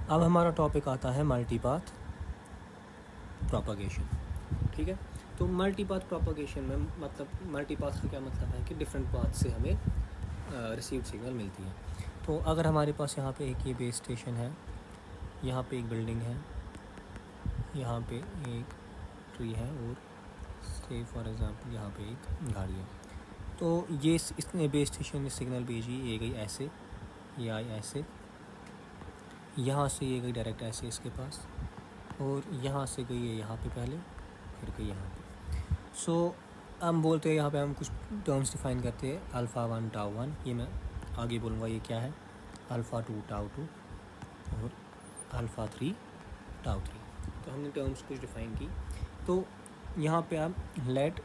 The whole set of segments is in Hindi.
अब हमारा टॉपिक आता है मल्टीपाथ प्रोपगेशन। ठीक है, तो मल्टीपाथ प्रोपगेशन में मतलब मल्टीपाथ का क्या मतलब है कि डिफरेंट पाथ से हमें रिसीव्ड सिग्नल मिलती है। तो अगर हमारे पास यहाँ पे एक ये बेस स्टेशन है, यहाँ पे एक बिल्डिंग है, यहाँ पे एक ट्री है और से फॉर एग्ज़ाम्पल यहाँ पे एक गाड़ी है। तो ये इसने बेस स्टेशन ने सिग्नल भेजी, ये गई ऐसे, ये आई ऐसे, यहाँ से ये गई डायरेक्ट ऐसे इसके पास, और यहाँ से गई है यहाँ पे पहले, फिर गई यहाँ पे। सो हम बोलते हैं यहाँ पे हम कुछ टर्म्स डिफाइन करते हैं, अल्फ़ा 1 टाउ 1, ये मैं आगे बोलूँगा ये क्या है, अल्फ़ा 2 टाउ 2 और अल्फ़ा 3 टाउ 3। तो हमने टर्म्स कुछ डिफाइन की। तो यहाँ पे आप लेट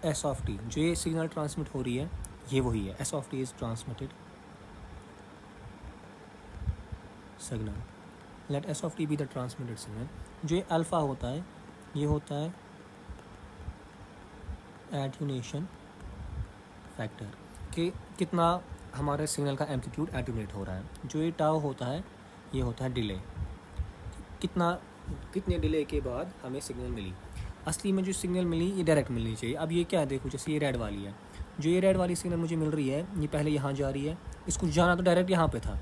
एस ऑफ टी, जो ये सिग्नल ट्रांसमिट हो रही है ये वही है, s of t is transmitted signal, let s of t be the transmitted signal. जो ये अल्फ़ा होता है ये होता है एट्यूनेशन फैक्टर, कि कितना हमारे सिग्नल का एम्पलीट्यूड एट्यूनेट हो रहा है। जो ये टाउ होता है ये होता है डिले, कितने डिले के बाद हमें सिग्नल मिली। असली में जो सिग्नल मिली ये डायरेक्ट मिलनी चाहिए। अब ये क्या है, देखो जैसे ये रेड वाली है, जो ये रेड वाली सिग्नल मुझे मिल रही है ये पहले यहाँ जा रही है, इसको जाना तो डायरेक्ट यहाँ पे था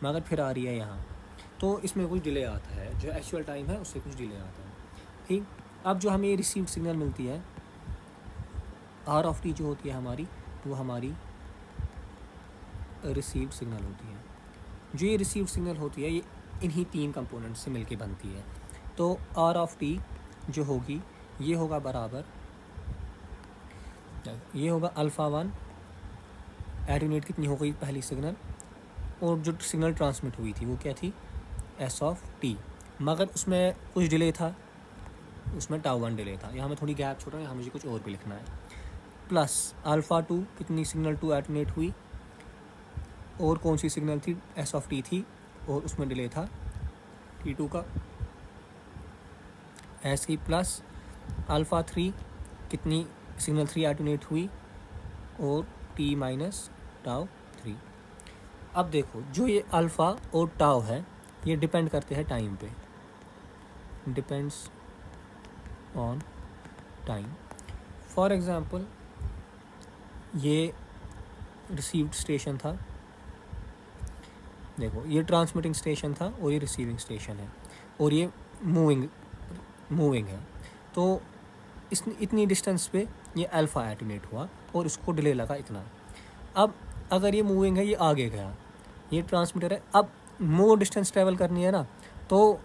मगर फिर आ रही है यहाँ, तो इसमें कुछ डिले आता है, जो एक्चुअल टाइम है उससे कुछ डिले आता है। ठीक, अब जो हमें रिसीव्ड सिग्नल मिलती है आर ऑफ टी जो होती है हमारी, वो हमारी रिसीव्ड सिग्नल होती है। जो ये रिसीव्ड सिग्नल होती है ये इन्हीं तीन कंपोनेंट से मिलके बनती है। तो आर ऑफ टी जो होगी ये होगा बराबर, ये होगा अल्फ़ा 1 एट्यूनेट कितनी हो गई पहली सिग्नल, और जो सिग्नल ट्रांसमिट हुई थी वो क्या थी, एस ऑफ टी, मगर उसमें कुछ डिले था, उसमें टाउ 1 डिले था। यहाँ में थोड़ी गैप छोड़ रहा है, यहाँ मुझे कुछ और भी लिखना है, प्लस अल्फ़ा 2 कितनी सिग्नल 2 एट्यूनेट हुई, और कौन सी सिग्नल थी, एस ऑफ टी थी, और उसमें डिले था T2 का एस की, प्लस अल्फ़ा 3 कितनी सिग्नल 3 एट्यूनेट हुई, और T माइनस टाउ 3। अब देखो जो ये अल्फ़ा और टाउ है ये डिपेंड करते हैं टाइम पे, depends on time. For example ये रिसीव्ड स्टेशन था, देखो ये ट्रांसमिटिंग स्टेशन था और ये रिसीविंग स्टेशन है, और ये मूविंग है। तो इतनी डिस्टेंस पे ये अल्फ़ा एट्यूनेट हुआ और इसको डिले लगा इतना। अब अगर ये मूविंग है, ये आगे गया, ये ट्रांसमीटर है, अब मोर डिस्टेंस ट्रैवल करनी है ना, तो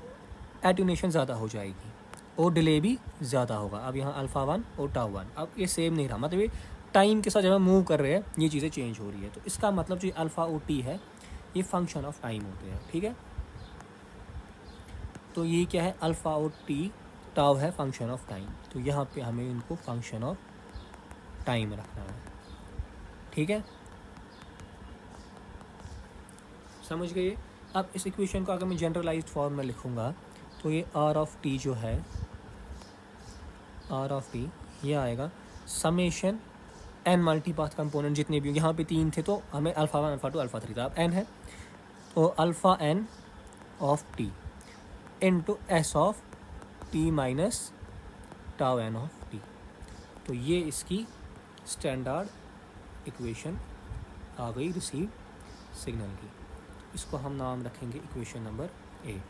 एट्यूनेशन ज़्यादा हो जाएगी और डिले भी ज़्यादा होगा। अब यहाँ अल्फ़ा 1 और टाउ 1 अब ये सेम नहीं रहा, मतलब ये टाइम के साथ जब हम मूव कर रहे हैं ये चीज़ें चेंज हो रही है। तो इसका मतलब जो अल्फ़ा और टी है ये फंक्शन ऑफ टाइम होते हैं। ठीक है, तो ये क्या है, अल्फ़ा और टी टाउ है फंक्शन ऑफ टाइम, तो यहाँ पे हमें इनको फंक्शन ऑफ टाइम रखना है। ठीक है, समझ गए। अब इस इक्वेशन को अगर मैं जनरलाइज्ड फॉर्म में लिखूँगा तो ये आर ऑफ टी जो है, आर ऑफ टी ये आएगा समेशन एन मल्टीपाथ कंपोनेंट जितने भी, यहाँ पे 3 थे तो हमें अल्फ़ा 1 अल्फ़ा 2 अल्फ़ा 3 था, अब एन है तो alpha N of t into s of T minus tau N of T. तो ये इसकी स्टैंडर्ड इक्वेशन आ गई रिसीव सिग्नल की। इसको हम नाम रखेंगे इक्वेशन नंबर ए।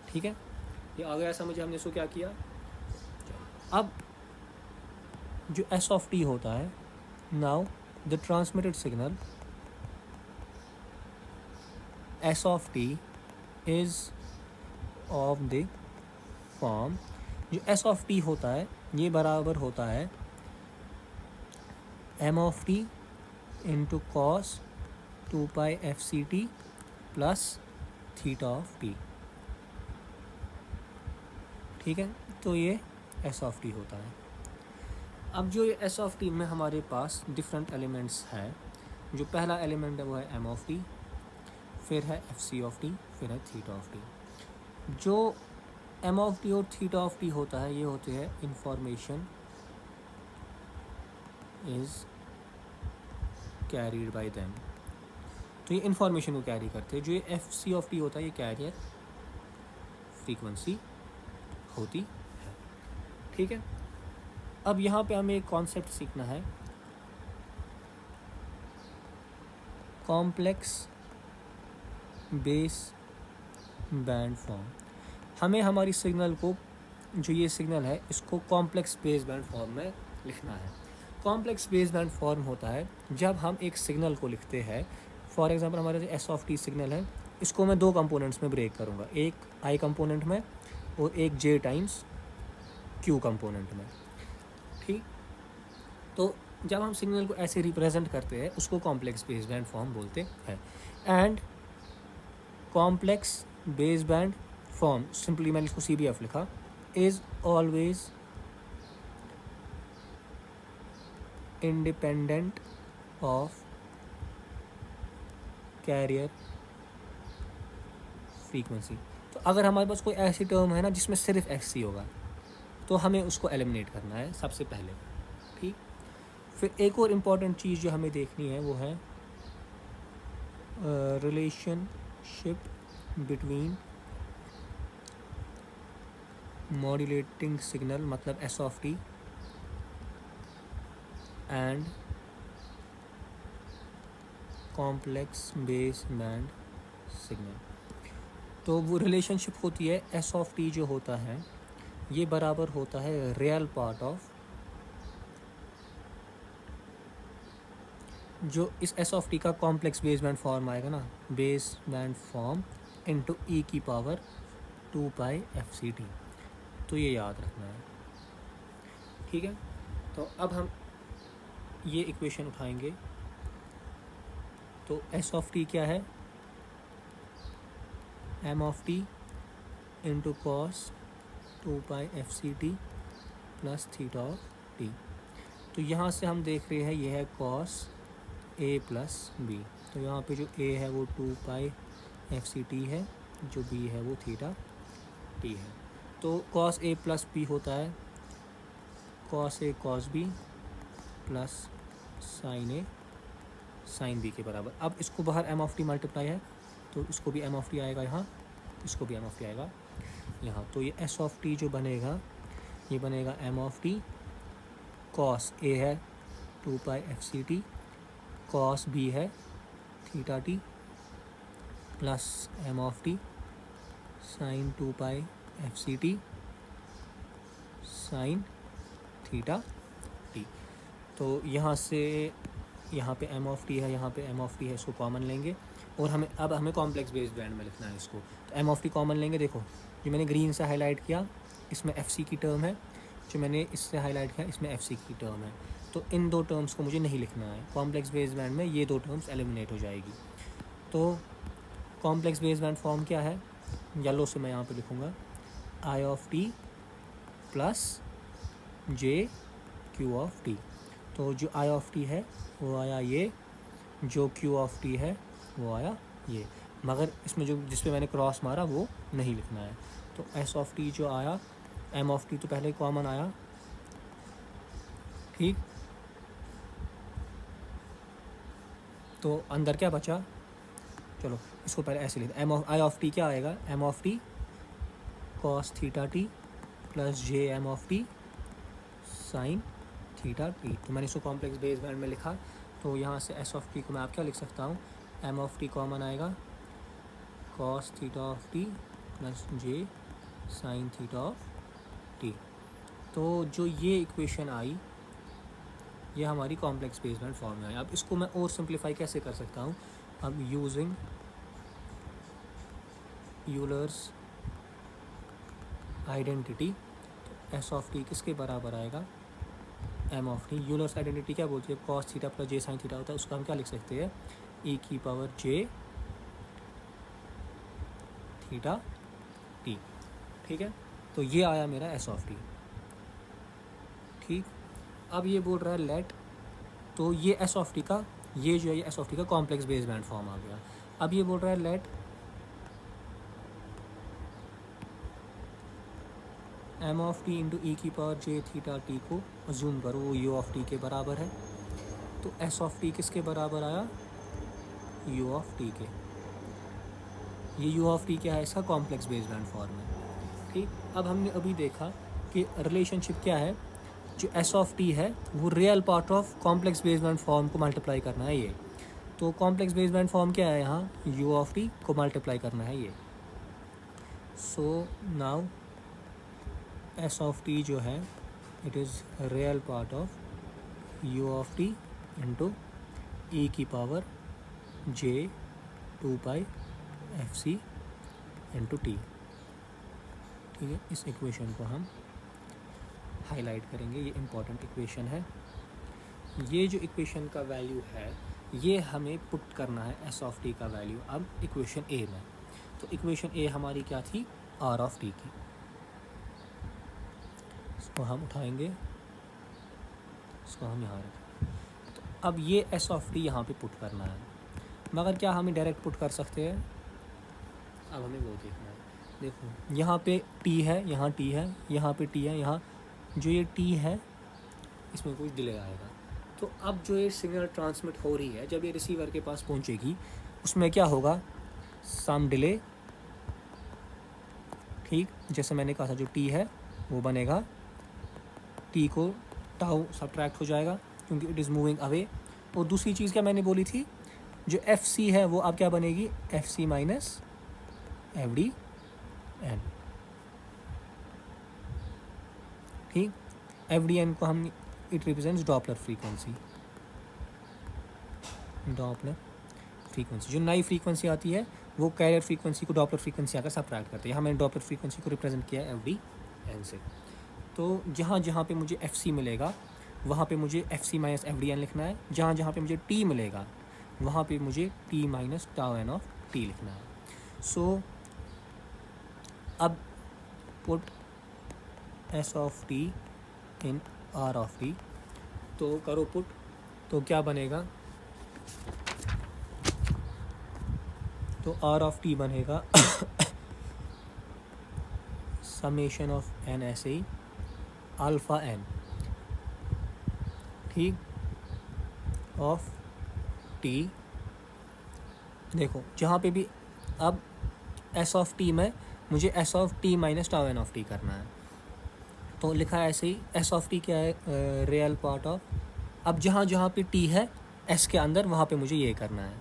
ठीक है, ये आ गया समझ, हमने इसको क्या किया। अब जो एस ऑफ टी होता है, now the transmitted signal s of t is of the form, जो एस ऑफ टी होता है ये बराबर होता है m of T into cos 2 pi F c t plus theta of T. ठीक है, तो ये एस ऑफ टी होता है। अब जो ये एस ऑफ टी में हमारे पास डिफरेंट एलिमेंट्स हैं, जो पहला एलिमेंट है वो है एम ऑफ टी, फिर है एफ सी ऑफ टी, फिर है थीटा ऑफ टी। जो एम ऑफ टी और थीटा ऑफ टी होता है ये होते हैं information is carried bye them. तो तो ये इन्फॉर्मेशन को कैरी करते हैं। जो ये एफ सी ऑफ टी होता है ये कैरियर फ्रीक्वेंसी होती है। ठीक है, अब यहाँ पे हमें एक कॉन्सेप्ट सीखना है, कॉम्प्लेक्स बेस बैंड फॉर्म। हमें हमारी सिग्नल को, जो ये सिग्नल है, इसको कॉम्प्लेक्स बेस बैंड फॉर्म में लिखना है। कॉम्प्लेक्स बेस बैंड फॉर्म होता है जब हम एक सिग्नल को लिखते हैं। फॉर एग्जांपल हमारे जो एस ऑफ टी सिग्नल है, इसको मैं 2 कंपोनेंट्स में ब्रेक करूँगा, एक आई कंपोनेंट में और एक जे टाइम्स क्यू कंपोनेंट में। ठीक, तो जब हम सिग्नल को ऐसे रिप्रेजेंट करते हैं उसको कॉम्प्लेक्स बेस बैंड फॉर्म बोलते हैं। And complex base band form, simply मैंने इसको CBF लिखा, is always independent of carrier frequency. तो अगर हमारे पास कोई ऐसी टर्म है ना जिसमें सिर्फ XC होगा, तो हमें उसको एलिमिनेट करना है सबसे पहले। ठीक, फिर एक और इम्पॉर्टेंट चीज़ जो हमें देखनी है वो है रिलेशनशिप बिटवीन मॉड्यूलेटिंग सिग्नल, मतलब S of T, and complex base band signal. तो वो रिलेशनशिप होती है, एस ऑफ टी जो होता है ये बराबर होता है रियल पार्ट ऑफ, जो इस एस ऑफ टी का कॉम्प्लेक्स बेस बैंड फॉर्म आएगा ना, बेस बैंड फॉर्म इंटू ई की पावर 2πfct। तो ये याद रखना है। ठीक है, तो अब हम ये इक्वेशन उठाएंगे। तो एस ऑफ टी क्या है, m of T into cos 2πfct plus theta of T. तो यहाँ से हम देख रहे हैं ये है कॉस ए प्लस बी। तो यहाँ पे जो ए है वो 2πfct है, जो बी है वो थीटा टी है। तो कॉस ए प्लस बी होता है cos A cos B plus sign A sine B के बराबर। अब इसको बाहर एम ऑफ टी मल्टीप्लाई है, तो इसको भी एम ऑफ टी आएगा यहाँ, इसको भी एम ऑफ टी आएगा यहाँ। तो ये एस ऑफ टी जो बनेगा ये बनेगा m of t, cos a है 2πfct, कॉस बी है theta t plus m of t sine 2πfct sine theta t. तो यहाँ से यहाँ पे एम ऑफ टी है, यहाँ पे एम ऑफ टी है, इसको कॉमन लेंगे और हमें कॉम्प्लेक्स बेस बैंड में लिखना है इसको। तो एम ऑफ टी कॉमन लेंगे, देखो जो मैंने ग्रीन से हाईलाइट किया इसमें FC की टर्म है, जो मैंने इससे हाईलाइट किया इसमें FC की टर्म है। तो इन 2 टर्म्स को मुझे नहीं लिखना है, कॉम्प्लेक्स बेस बैंड में ये 2 टर्म्स एलिमिनेट हो जाएगी। तो कॉम्प्लेक्स बेस बैंड फॉर्म क्या है, येलो से मैं यहाँ पे लिखूँगा I of T plus J Q of T. तो जो आई ऑफ टी है वो आया ये, जो क्यू ऑफ टी है वो आया ये, मगर इसमें जो जिस पे मैंने क्रॉस मारा वो नहीं लिखना है। तो एस ऑफ टी जो आया, एम ऑफ टी तो पहले कॉमन आया। ठीक, तो अंदर क्या बचा, चलो इसको पहले ऐसे लिखते, आई ऑफ टी क्या आएगा, m of t cos theta t plus j m of t sine theta t. तो मैंने इसको कॉम्प्लेक्स बेस बैंड में लिखा। तो यहाँ से एस ऑफ टी को मैं आप क्या लिख सकता हूँ, एम ऑफ टी कॉमन आएगा cos theta of T plus j sine theta of T. तो जो ये इक्वेशन आई ये हमारी कॉम्प्लेक्स बेस बैंड फॉर्म में आई। अब इसको मैं और सिंप्लीफाई कैसे कर सकता हूँ, अब यूजिंग यूलर्स आइडेंटिटी। तो एस ऑफ टी किसके बराबर आएगा, m of t. Euler's identity क्या बोलती है, cos theta plus j sine theta होता है, उसका हम क्या लिख सकते हैं, ई की पावर जे थीटा टी। ठीक है, तो ये आया मेरा एस ऑफ टी। ठीक, अब ये बोल रहा है लेट, तो ये एस ऑफ टी का, ये जो है ये एस ऑफ टी का कॉम्प्लेक्स बेस बैंड फॉर्म आ गया। अब ये बोल रहा है let M of T into ई की पावर जे थीटा टी को अज्यूम करो वो यू ऑफ टी के बराबर है। तो एस ऑफ टी किसके बराबर आया, यू ऑफ टी के। ये यू ऑफ टी क्या है, इसका कॉम्प्लेक्स बेसबैंड फॉर्म है। ठीक, अब हमने अभी देखा कि रिलेशनशिप क्या है, जो एस ऑफ टी है वो real part of complex baseband form को मल्टीप्लाई करना है ये। तो कॉम्प्लेक्स बेसबैंड फॉर्म क्या है, यहाँ यू ऑफ टी को मल्टीप्लाई करना है ये। So now S of T जो है it is real part of U of T into ई की power J 2 pi F C into T. ठीक है, इस इक्वेशन को हम हाईलाइट करेंगे, ये इम्पॉर्टेंट इक्वेशन है। ये जो इक्वेशन का वैल्यू है ये हमें पुट करना है एस ऑफ टी का वैल्यू अब इक्वेशन ए में। तो इक्वेशन ए हमारी क्या थी, आर ऑफ टी की। इसको हम उठाएंगे, इसको हम यहाँ रखें। तो अब ये एस ऑफ टी यहाँ पे पुट करना है, मगर क्या हमें डायरेक्ट पुट कर सकते हैं, अब हमें वो देखना है। देखो यहाँ पे टी है, यहाँ टी है, यहाँ पे टी है, यहाँ जो ये टी है इसमें कुछ डिले आएगा। तो अब जो ये सिग्नल ट्रांसमिट हो रही है जब ये रिसीवर के पास पहुँचेगी उसमें क्या होगा, सम डिले। ठीक, जैसे मैंने कहा था जो टी है वो बनेगा, टी को टाउ सब्ट्रैक्ट हो जाएगा क्योंकि इट इज़ मूविंग अवे। और दूसरी चीज़ क्या मैंने बोली थी, जो एफ सी है वो अब क्या बनेगी, f c minus f d n. ठीक, एफ डी एन को हम it represents Doppler frequency, Doppler frequency. जो नई फ्रीक्वेंसी आती है वो कैरियर फ्रीक्वेंसी को डॉपलर फ्रीक्वेंसी आकर सब्ट्रैक्ट करते हैं। यहाँ मैंने डॉपलर फ्रीक्वेंसी को रिप्रेजेंट किया है एफ डी एन से। तो जहाँ जहाँ पे मुझे एफ सी मिलेगा वहाँ पे मुझे f c minus f d n लिखना है, जहाँ जहाँ पे मुझे टी मिलेगा वहाँ पे मुझे t minus tau N of t लिखना है। सो अब put s of t in r of T, तो करो पुट, तो क्या बनेगा, तो आर ऑफ टी बनेगा summation of n s a alpha n, ठीक, ऑफ टी। देखो जहाँ पे भी अब एस ऑफ टी में मुझे s of T minus tau N of t करना है, तो लिखा है ऐसे ही, एस ऑफ टी क्या है, रियल पार्ट ऑफ, अब जहाँ जहाँ पे टी है एस के अंदर वहाँ पे मुझे ये करना है,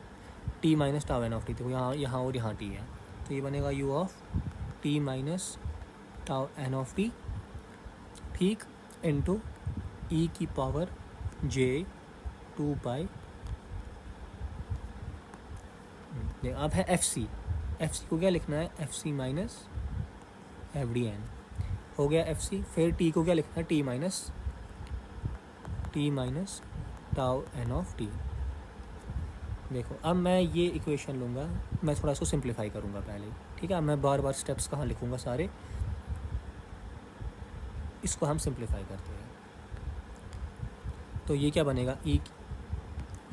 t minus tau N of T. तो यहाँ यहाँ और यहाँ टी है, तो ये बनेगा u of T minus tau N of T, ठीक, इंटू ई की पावर जे 2 पाई। अब है एफ सी, एफ सी को क्या लिखना है, f c minus f d n हो गया एफ सी। फिर टी को क्या लिखना है, t minus tau N of t. देखो अब मैं ये इक्वेशन लूँगा, मैं थोड़ा इसको सिंप्लीफाई करूँगा पहले, ठीक है, मैं बार बार स्टेप्स कहाँ लिखूँगा सारे, इसको हम सिंप्लीफाई करते हैं। तो ये क्या बनेगा, ई,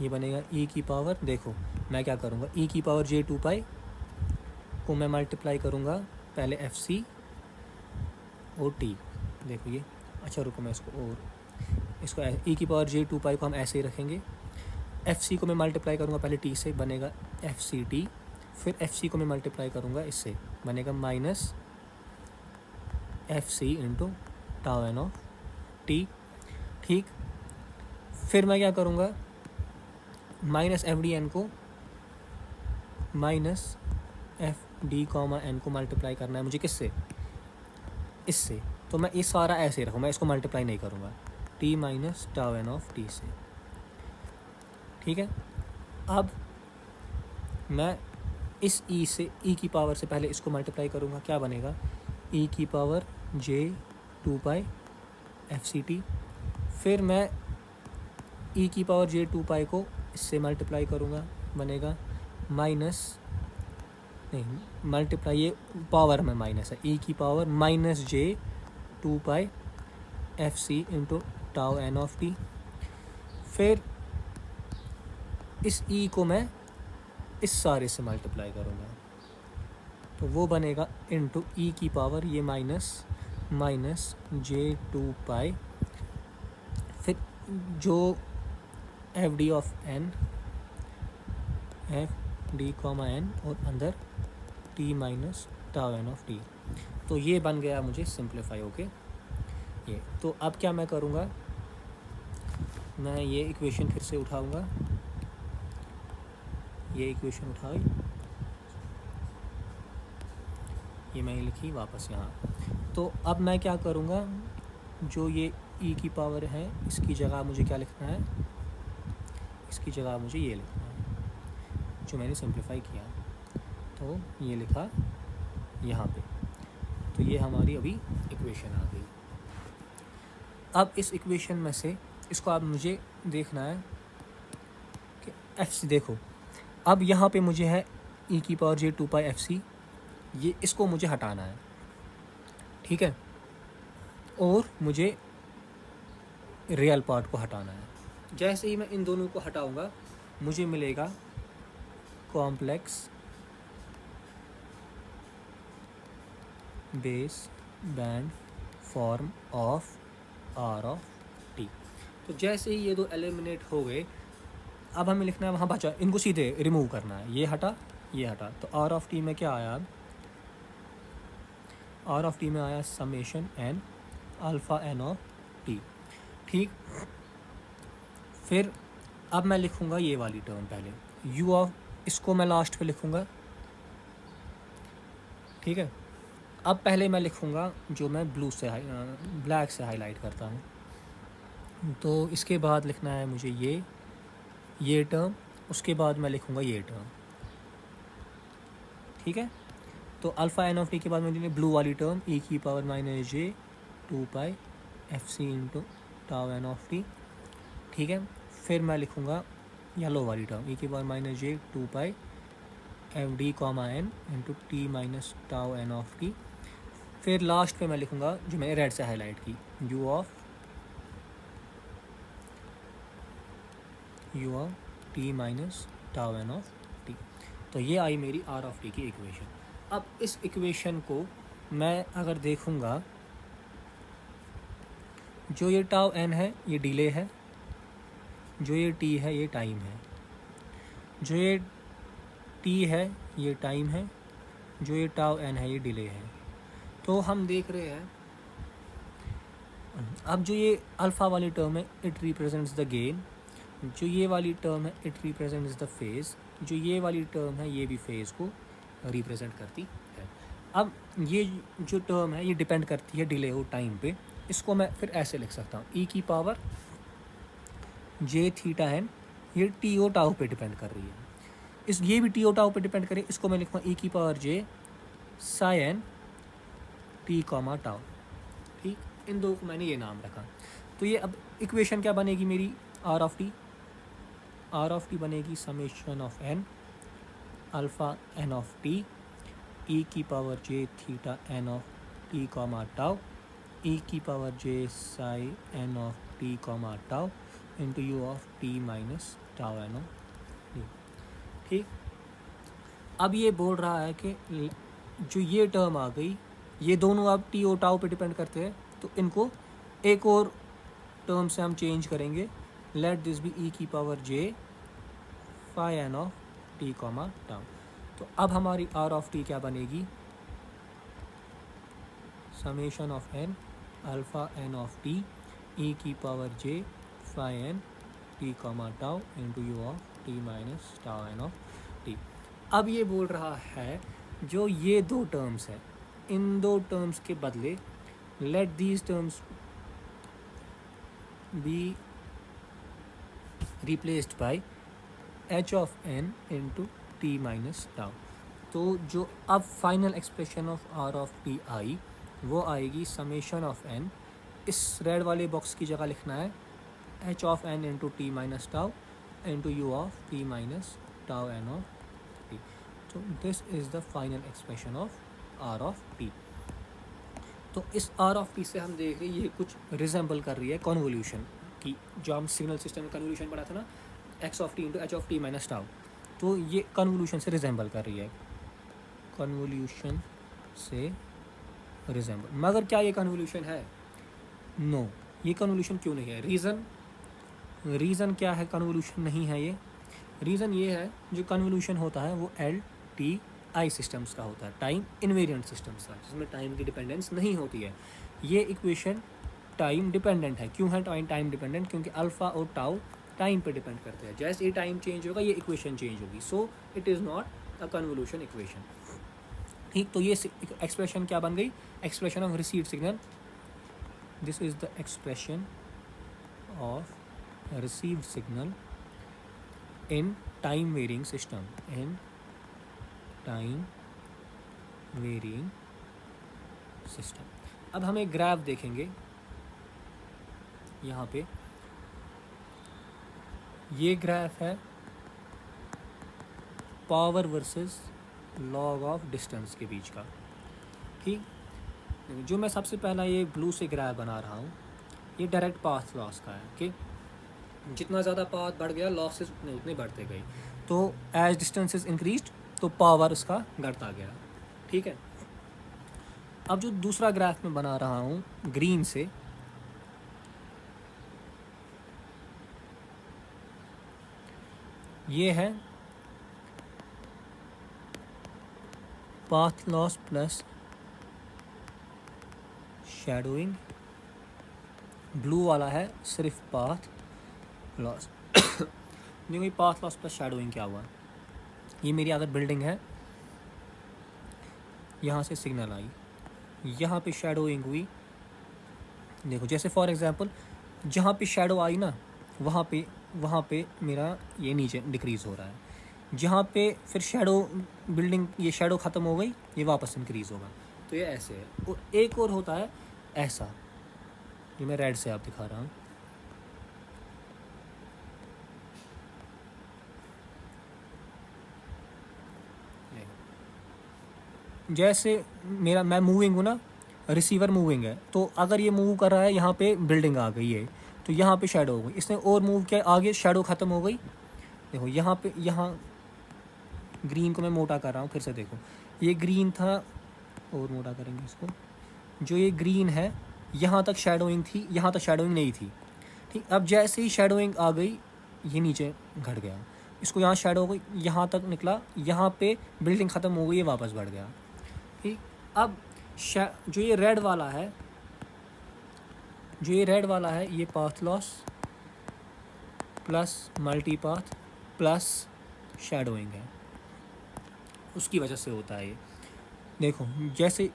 ये बनेगा ई की पावर, देखो मैं क्या करूँगा, ई की पावर जे 2 पाई को मैं मल्टीप्लाई करूँगा पहले एफ सी और टी। देखो ये, अच्छा रुको मैं इसको ई की पावर जे 2 पाई को हम ऐसे ही रखेंगे। एफ सी को मैं मल्टीप्लाई करूँगा पहले टी से, बनेगा एफ सी टी, फिर एफ सी को मैं मल्टीप्लाई करूँगा इससे, बनेगा minus f C into tau N of T, ठीक। फिर मैं क्या करूँगा, माइनस एफ डी एन को minus f d comma n को मल्टीप्लाई करना है मुझे किससे, इससे, तो मैं इस सारा ऐसे रखूँ, मैं इसको मल्टीप्लाई नहीं करूँगा, t minus tau N of t से, ठीक है। अब मैं इस ई से, ई की पावर से पहले इसको मल्टीप्लाई करूँगा, क्या बनेगा, ई की power J 2 pi F c t, फिर मैं ई की पावर जे 2 पाई को इससे मल्टीप्लाई करूँगा, बनेगा माइनस, नहीं मल्टीप्लाई, ये पावर में माइनस है, ई की power minus j 2 pi F C into tau N of t. फिर इस ई को मैं इस सारे से मल्टीप्लाई करूँगा, तो वो बनेगा इंटू ई की पावर ये माइनस जे 2 पाई, फिर जो f d of n f d comma n और अंदर t minus tau N of T. तो ये बन गया मुझे सिंप्लीफाई होके ये। तो अब क्या मैं करूँगा, मैं ये इक्वेशन फिर से उठाऊँगा, ये इक्वेशन उठाई, ये मैंने लिखी वापस यहाँ। तो अब मैं क्या करूँगा, जो ये e की पावर है इसकी जगह मुझे क्या लिखना है, इसकी जगह मुझे ये लिखना है जो मैंने सिंप्लीफाई किया। तो ये लिखा यहाँ पे। तो ये हमारी अभी इक्वेशन आ गई। अब इस इक्वेशन में से इसको अब मुझे देखना है कि एफ सी, देखो अब यहाँ पे मुझे है e की power J 2 pi F C, ये इसको मुझे हटाना है, ठीक है, और मुझे रियल पार्ट को हटाना है। जैसे ही मैं इन दोनों को हटाऊंगा मुझे मिलेगा complex base band form of are of T. तो जैसे ही ये दो एलिमिनेट हो गए, अब हमें लिखना है वहाँ बचा, इनको सीधे रिमूव करना है, ये हटा ये हटा। तो आर ऑफ टी में क्या आया, अब आर ऑफ टी में आया summation n alpha N of T, ठीक। फिर अब मैं लिखूँगा ये वाली टर्म पहले, यू ऑफ, इसको मैं लास्ट पे लिखूँगा, ठीक है। अब पहले मैं लिखूँगा जो मैं ब्लैक से हाईलाइट करता हूँ। तो इसके बाद लिखना है मुझे ये टर्म, उसके बाद मैं लिखूँगा ये टर्म, ठीक है। तो अल्फ़ा एन ऑफ टी के बाद मैंने ब्लू वाली टर्म e की power minus j 2 pi F C into tau N of T, ठीक है। फिर मैं लिखूँगा येलो वाली टर्म e की power minus j 2 pi f d comma n into T minus tau N of t. फिर लास्ट पे मैं लिखूँगा जो मैंने रेड से हाईलाइट की, u of T minus tau N of T. तो ये आई मेरी आर ऑफ टी की इक्वेशन। अब इस इक्वेशन को मैं अगर देखूँगा, जो ये टाउ एन है ये डिले है, जो ये टी है ये टाइम है, जो ये टी है ये टाइम है, जो ये टाउ एन है ये डिले है। तो हम देख रहे हैं अब जो ये अल्फ़ा वाली टर्म है इट रिप्रेजेंट्स द गेन, जो ये वाली टर्म है इट रिप्रेजेंट्स द फेज़, जो ये वाली टर्म है ये भी फेज़ को रिप्रेजेंट करती है। अब ये जो टर्म है ये डिपेंड करती है डिले हो टाइम पे। इसको मैं फिर ऐसे लिख सकता हूँ, ई की पावर जे थीटा एन, ये टी ओ टाउ पे डिपेंड कर रही है, इस ये भी टी ओ टाउ पे डिपेंड करे, इसको मैं लिखूँगा ई की power J psi N T comma tau, ठीक। इन दो को मैंने ये नाम रखा। तो ये अब इक्वेशन क्या बनेगी मेरी, आर ऑफ टी बनेगी summation of N alpha N of T E की power J theta N of T comma tau E की power J psi N of T comma tau into U of T minus tau N of T, ठीक। अब ये बोल रहा है कि जो ये टर्म आ गई, ये दोनों अब टी और टाउ पे डिपेंड करते हैं, तो इनको एक और टर्म से हम चेंज करेंगे, लेट दिस बी ई की power J phi N of T comma tau. तो अब हमारी आर ऑफ टी क्या बनेगी, summation of N alpha N of T E की power J phi N T comma tau into U of T minus tau N of T. अब ये बोल रहा है जो ये दो टर्म्स हैं, इन दो टर्म्स के बदले let these terms be replaced by H of N into T minus tau. तो जो अब final expression of are of T आई वो आएगी समेशन ऑफ एन, इस रेड वाले बॉक्स की जगह लिखना है H of N into T minus tau into U of T minus tau N of T. तो this is the final expression of are of T. तो इस आर ऑफ टी से हम देख रहे हैं ये कुछ रिजेंबल कर रही है कन्वोल्यूशन की, जो हम सिग्नल सिस्टम में कन्वोल्यूशन पढ़ा था ना, x of T into H of T minus tau. तो ये कन्वोल्यूशन से रिजेंबल कर रही है, कन्वोल्यूशन से रिजेंबल। मगर क्या ये कन्वोल्यूशन है, नो, ये कन्वोल्यूशन क्यों नहीं है, रीज़न क्या है कन्वोल्यूशन नहीं है ये, रीज़न ये है जो कन्वोल्यूशन होता है वो LTI सिस्टम्स का होता है, टाइम इनवेरिएंट सिस्टम्स का, जिसमें टाइम की डिपेंडेंस नहीं होती है। ये इक्वेशन टाइम डिपेंडेंट है। क्यों है टाइम डिपेंडेंट? क्योंकि अल्फ़ा और टाउ टाइम पे डिपेंड करते हैं। जैसे ये टाइम चेंज होगा ये इक्वेशन चेंज होगी, so it is not a convolution equation. ठीक, तो ये एक्सप्रेशन क्या बन गई? Expression of received signal, this is the expression of received signal in time varying system, in time varying system. अब हम एक ग्राफ देखेंगे यहाँ पे। ये ग्राफ है power versus log of distance के बीच का। ठीक, जो मैं सबसे पहला ये ब्लू से ग्राफ बना रहा हूँ, ये डायरेक्ट पाथ लॉस का है कि जितना ज़्यादा पाथ बढ़ गया लॉसेस उतने बढ़ते गए, तो एज डिस्टेंस इज इंक्रीज्ड तो पावर उसका घटता गया। ठीक है, अब जो दूसरा ग्राफ मैं बना रहा हूँ ग्रीन से, ये है path loss plus shadowing, blue वाला है सिर्फ पाथ लॉस। देखो ये पाथ लॉस प्लस शैडोइंग क्या हुआ, ये मेरी अगर बिल्डिंग है, यहाँ से सिग्नल आई, यहाँ पे शैडोइंग हुई। देखो जैसे फॉर एग्जांपल जहाँ पे शैडो आई ना, वहाँ पे मेरा ये नीचे डिक्रीज़ हो रहा है। जहाँ पे फिर शैडो बिल्डिंग, ये शैडो ख़त्म हो गई, ये वापस इंक्रीज़ होगा। तो ये ऐसे है। और एक और होता है ऐसा, ये मैं रेड से आप दिखा रहा हूँ। जैसे मैं मूविंग हूँ ना, रिसीवर मूविंग है, तो अगर ये मूव कर रहा है, यहाँ पे बिल्डिंग आ गई है, तो यहाँ पे शैडो हो गई। इसने और मूव किया आगे, शैडो ख़त्म हो गई। देखो यहाँ ग्रीन को मैं मोटा कर रहा हूँ फिर से। देखो ये ग्रीन था, और मोटा करेंगे इसको। जो ये ग्रीन है, यहाँ तक शैडोइंग थी, यहाँ तक शैडोइंग नहीं थी। ठीक, अब जैसे ही शैडोइंग आ गई, ये नीचे घट गया। इसको यहाँ शैडो हो गई, यहाँ तक निकला, यहाँ पे बिल्डिंग ख़त्म हो गई, ये वापस बढ़ गया। ठीक, अब जो ये रेड वाला है, ये path loss plus multi path plus shadowing है, उसकी वजह से होता है ये। देखो जैसे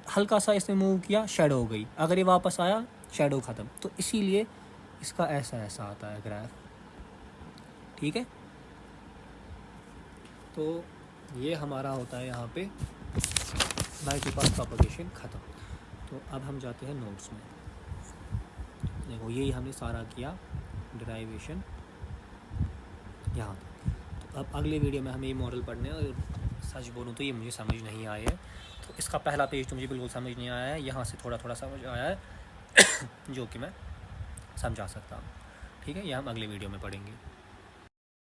हल्का सा इसने मूव किया, शैडो हो गई, अगर ये वापस आया शैडो ख़त्म, तो इसीलिए इसका ऐसा आता है ग्राफ। ठीक है, तो ये हमारा होता है यहाँ पे मल्टीपाथ प्रोपगेशन ख़त्म। तो अब हम जाते हैं नोट्स में। देखो यही हमने सारा किया डिराइवेशन यहाँ तक। तो अब अगले वीडियो में हमें ये मॉडल पढ़ने, और सच बोलूँ तो ये मुझे समझ नहीं आया है। तो इसका पहला पेज तो मुझे बिल्कुल समझ नहीं आया है, यहाँ से थोड़ा थोड़ा समझ आया है जो कि मैं समझा सकता हूँ। ठीक है, ये हम अगले वीडियो में पढ़ेंगे।